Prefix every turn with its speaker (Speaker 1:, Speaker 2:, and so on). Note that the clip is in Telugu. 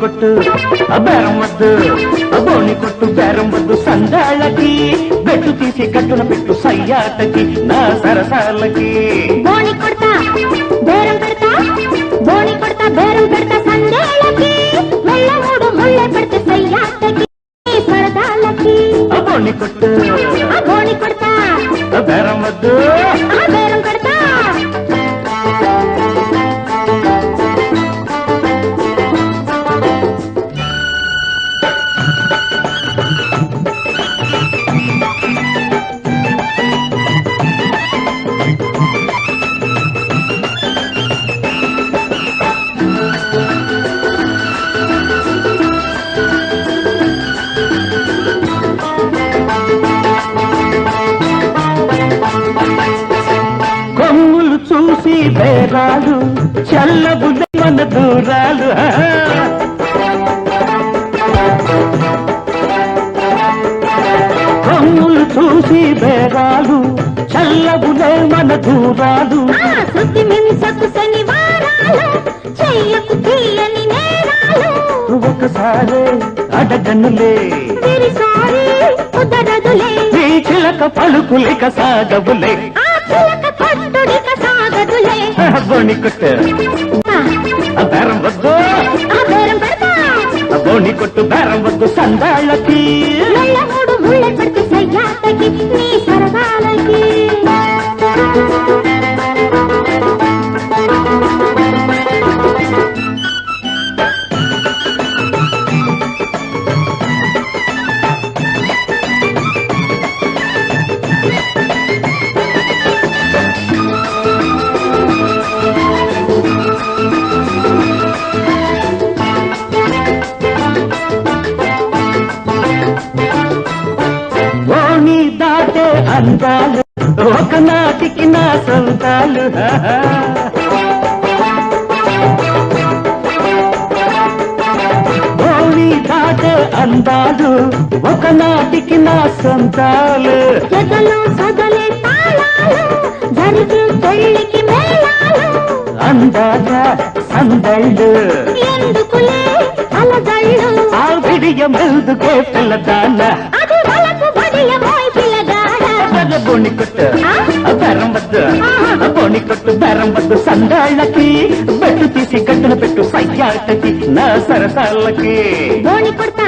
Speaker 1: కొట్టు బేరం వద్దు బోని కొట్టు బేరం వద్దు సందాళ్ళకి బెట్టు తీసి కట్టున పెట్టు సయ్యాటకి నా సరసాలకి
Speaker 2: బోని కొడతా బేరం పెడతా బోని కొడతా బేరం పెడతా సందేళ్ళకి మెల్ల మూడు ముళ్ళ పెడితే సయ్యాటకి సరదాలకి
Speaker 1: బోని కొట్టు
Speaker 2: బోని కొడతా
Speaker 1: బేరం వద్దు
Speaker 2: బేరం పెడతా
Speaker 1: కొమ్ములు చూసి బేరాలు చల్లబుల్ల మన దూరాలు కొమ్ములు చూసి బేరాలు చల్లబులే మన దూరాలు
Speaker 2: శృతి మించకు శనివారాలు చెయ్యకు తీయని నేరాలు
Speaker 1: ఒకసారి అడగనులే
Speaker 2: తిరిసారి కుదరదులే
Speaker 1: నీ చిలక పలుకులిక సాగబులే
Speaker 2: ఆ చిలక పట్టుడిక సాగదులే
Speaker 1: బోని కొట్టు బేరం వద్దు
Speaker 2: ఆ బేరం పెడతా
Speaker 1: బోని కొట్టు బేరం వద్దు సందాళ్ళకి
Speaker 2: మెల్ల మూడు ముళ్ళ పెడితే సయ్యాటకి నీ సరదాలకి
Speaker 1: ఓణి దాటే అందాలు ఒకనాటికి నా సొంతాలు ఓణి దాటే అందాలు ఒకనాటికి నా సొంతాలు
Speaker 2: ఎదలు సదలే తాళాలు జరిగి పెళ్ళికి మేళాలు
Speaker 1: అందాల సందళ్ళు
Speaker 2: ఎందుకులే అలదళ్ళు
Speaker 1: ఆ విడియమెందుకే పిల్లదాన
Speaker 2: అది వలకు బడియ మోయ్ పిల్లగాడ
Speaker 1: బోని కొట్టు బేరం వద్దు బోని కొట్టు బేరం వద్దు సందాళ్ళకి బెట్టు తీసి గట్టున పెట్టు సయ్యాటకి నా సరసాలకి
Speaker 2: బోని కొడతా